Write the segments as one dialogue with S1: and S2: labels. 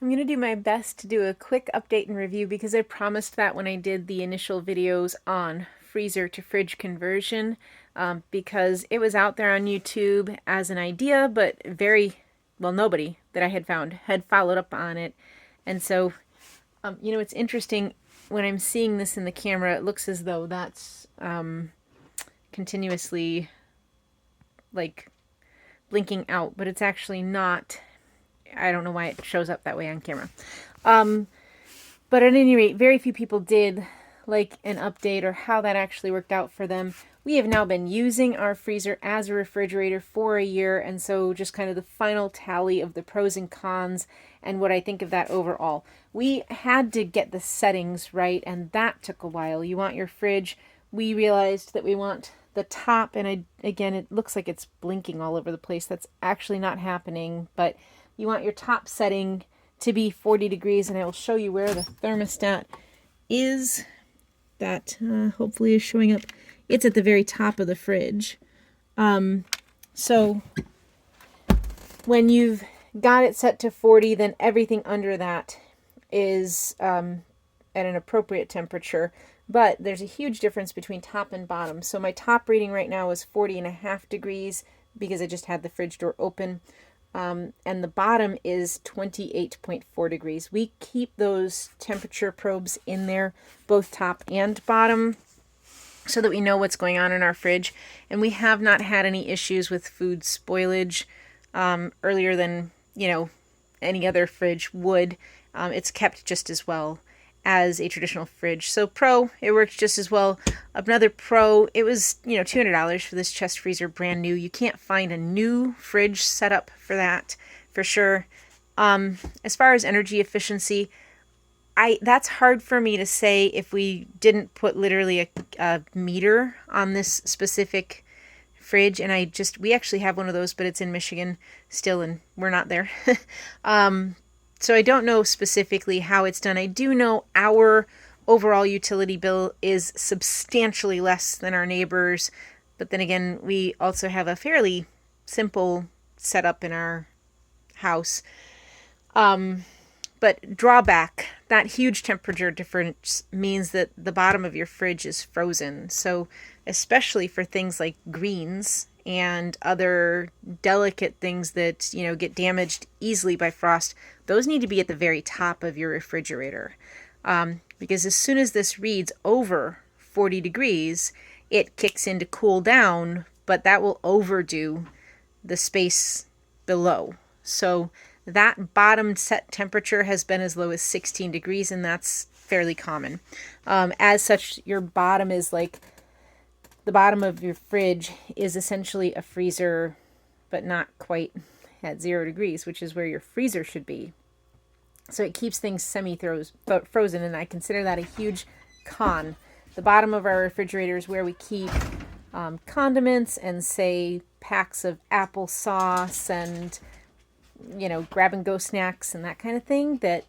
S1: I'm going to do my best to do a quick update and review because I promised that when I did the initial videos on freezer to fridge conversion, because it was out there on YouTube as an idea, but nobody that I had found had followed up on it. And so, it's interesting when I'm seeing this in the camera, it looks as though that's continuously like blinking out, but it's actually not. I don't know why it shows up that way on camera. But at any rate, very few people did like an update or how that actually worked out for them. We have now been using our freezer as a refrigerator for a year, and so just kind of the final tally of the pros and cons and what I think of that overall. We had to get the settings right, and that took a while. You want your fridge. We realized that we want the top, and again, it looks like it's blinking all over the place. That's actually not happening, but you want your top setting to be 40 degrees, and I will show you where the thermostat is. That hopefully is showing up. It's at the very top of the fridge. So when you've got it set to 40, then everything under that is at an appropriate temperature. But there's a huge difference between top and bottom. So my top reading right now is 40.5 degrees because I just had the fridge door open. And the bottom is 28.4 degrees. We keep those temperature probes in there, both top and bottom, so that we know what's going on in our fridge. And we have not had any issues with food spoilage earlier than, any other fridge would. It's kept just as well as a traditional fridge. So pro, it worked just as well. Another pro, it was, $200 for this chest freezer, brand new. You can't find a new fridge setup for that, for sure. As far as energy efficiency, that's hard for me to say if we didn't put literally a meter on this specific fridge. And we actually have one of those, but it's in Michigan still, and we're not there. So I don't know specifically how it's done. I do know our overall utility bill is substantially less than our neighbors. But then again, we also have a fairly simple setup in our house. But drawback, that huge temperature difference means that the bottom of your fridge is frozen. So especially for things like greens and other delicate things that, get damaged easily by frost, those need to be at the very top of your refrigerator. Because as soon as this reads over 40 degrees, it kicks in to cool down, but that will overdo the space below. So that bottom set temperature has been as low as 16 degrees, and that's fairly common. As such, your bottom is like the bottom of your fridge is essentially a freezer, but not quite at 0 degrees, which is where your freezer should be. So it keeps things semi-frozen, and I consider that a huge con. The bottom of our refrigerator is where we keep condiments and, say, packs of applesauce and, grab-and-go snacks and that kind of thing that,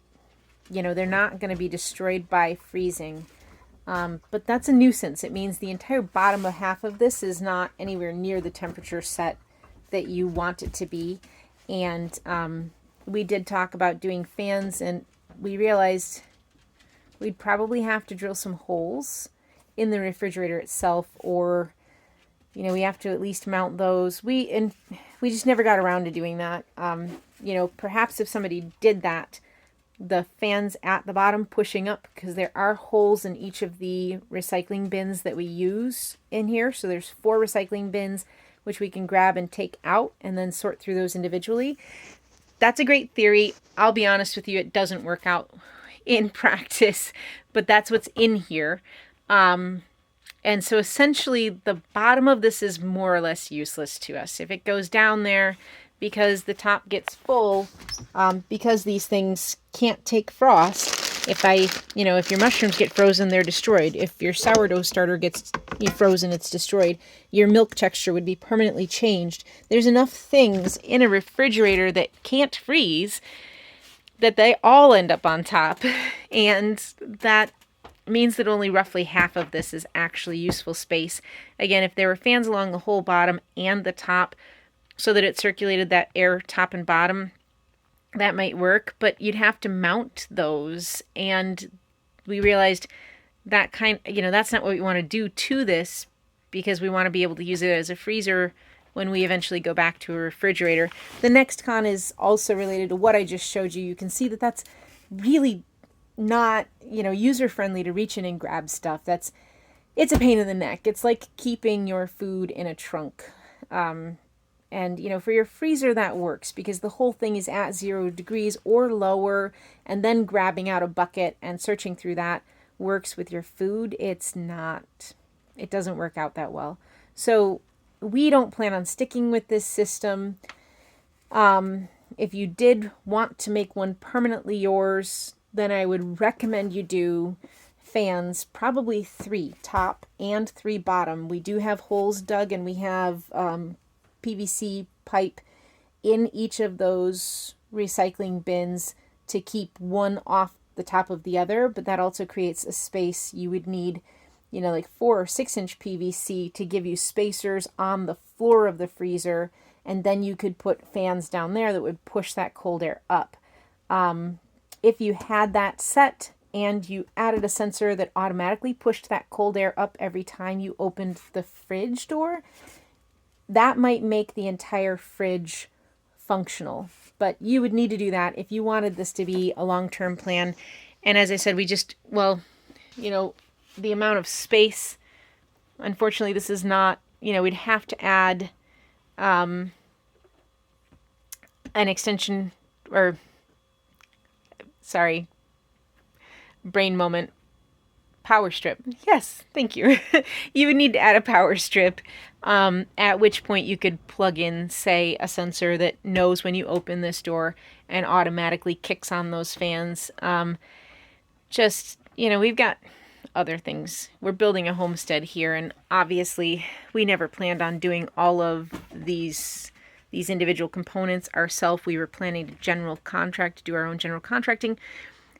S1: they're not going to be destroyed by freezing. But that's a nuisance. It means the entire bottom of half of this is not anywhere near the temperature set that you want it to be. And we did talk about doing fans, and we realized we'd probably have to drill some holes in the refrigerator itself, or, we have to at least mount those. We just never got around to doing that. Perhaps if somebody did that, the fans at the bottom pushing up, because there are holes in each of the recycling bins that we use in here. So there's 4 recycling bins, which we can grab and take out and then sort through those individually. That's a great theory. I'll be honest with you, it doesn't work out in practice, but that's what's in here. And so essentially the bottom of this is more or less useless to us. If it goes down there, because the top gets full, because these things can't take frost. If your mushrooms get frozen, they're destroyed. If your sourdough starter gets frozen, it's destroyed. Your milk texture would be permanently changed. There's enough things in a refrigerator that can't freeze that they all end up on top. And that means that only roughly half of this is actually useful space. Again, if there were fans along the whole bottom and the top, so that it circulated that air top and bottom, that might work, but you'd have to mount those. And we realized that that's not what we want to do to this, because we want to be able to use it as a freezer when we eventually go back to a refrigerator. The next con is also related to what I just showed you. You can see that that's really not, user friendly to reach in and grab stuff. It's a pain in the neck. It's like keeping your food in a trunk. And, for your freezer, that works because the whole thing is at 0 degrees or lower, and then grabbing out a bucket and searching through that works with your food. It doesn't work out that well. So we don't plan on sticking with this system. If you did want to make one permanently yours, then I would recommend you do fans, probably 3 top and 3 bottom. We do have holes dug, and we have PVC pipe in each of those recycling bins to keep one off the top of the other, but that also creates a space. You would need, like 4 or 6 inch PVC to give you spacers on the floor of the freezer, and then you could put fans down there that would push that cold air up. If you had that set and you added a sensor that automatically pushed that cold air up every time you opened the fridge door, that might make the entire fridge functional. But you would need to do that if you wanted this to be a long-term plan. And as I said, the amount of space, unfortunately, this is not, we'd have to add an extension, or, sorry, brain moment, power strip. Yes, thank you. You would need to add a power strip, at which point you could plug in, say, a sensor that knows when you open this door and automatically kicks on those fans. We've got other things. We're building a homestead here, and obviously we never planned on doing all of these individual components ourselves. We were planning to do our own general contracting.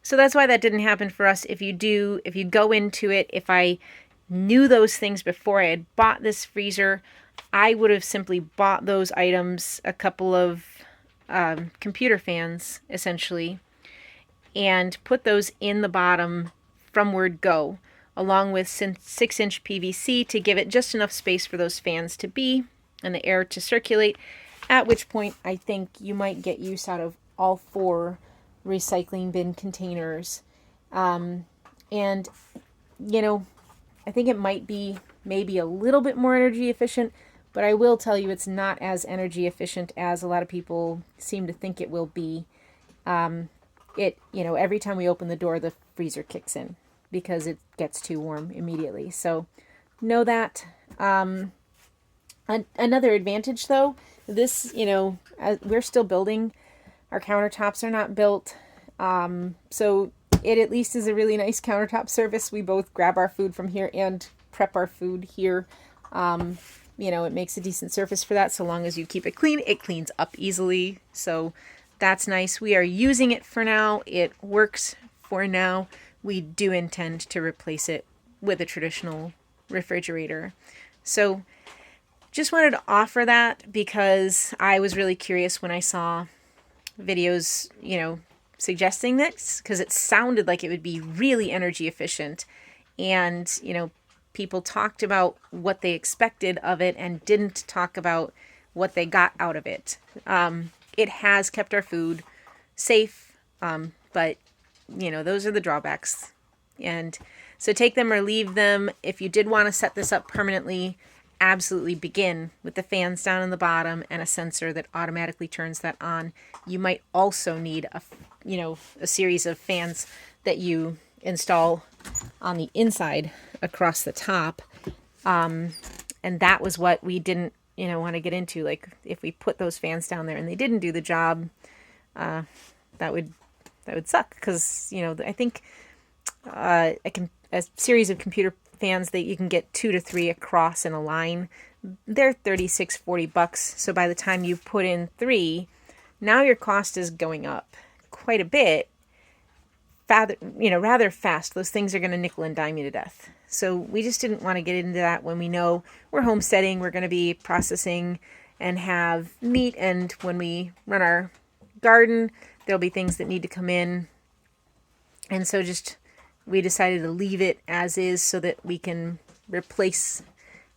S1: So that's why that didn't happen for us. If you go into it, if I knew those things before I had bought this freezer, I would have simply bought those items, a couple of computer fans, essentially, and put those in the bottom from word go, along with 6 inch PVC to give it just enough space for those fans to be and the air to circulate, at which point I think you might get use out of all 4 recycling bin containers. And I think it might be maybe a little bit more energy efficient, but I will tell you it's not as energy efficient as a lot of people seem to think it will be. Every time we open the door, the freezer kicks in because it gets too warm immediately. So know that. Another advantage, though, this, we're still building. Our countertops are not built. So it at least is a really nice countertop service. We both grab our food from here and prep our food here. It makes a decent surface for that. So long as you keep it clean, it cleans up easily. So that's nice. We are using it for now. It works for now. We do intend to replace it with a traditional refrigerator. So just wanted to offer that because I was really curious when I saw videos, suggesting this, because it sounded like it would be really energy efficient. And, people talked about what they expected of it and didn't talk about what they got out of it. It has kept our food safe, but, those are the drawbacks. And so take them or leave them. If you did want to set this up permanently, absolutely begin with the fans down in the bottom and a sensor that automatically turns that on. You might also need a series of fans that you install on the inside across the top. And that was what we didn't, want to get into. Like if we put those fans down there and they didn't do the job, that would suck. Cause I think, a series of computer fans that you can get 2 to 3 across in a line, they're $36-40. So by the time you put in 3, now your cost is going up quite a bit. Rather fast. Those things are going to nickel and dime you to death. So we just didn't want to get into that when we know we're homesteading, we're going to be processing and have meat, and when we run our garden, there'll be things that need to come in. And so we decided to leave it as is so that we can replace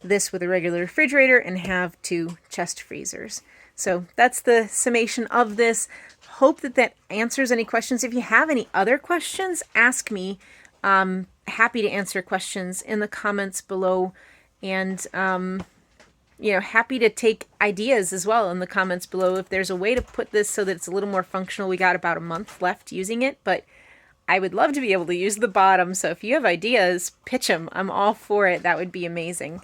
S1: this with a regular refrigerator and have 2 chest freezers. So that's the summation of this. Hope that answers any questions. If you have any other questions, ask me. Happy to answer questions in the comments below, and happy to take ideas as well in the comments below. If there's a way to put this so that it's a little more functional, we got about a month left using it, but I would love to be able to use the bottom. So if you have ideas, pitch them. I'm all for it. That would be amazing.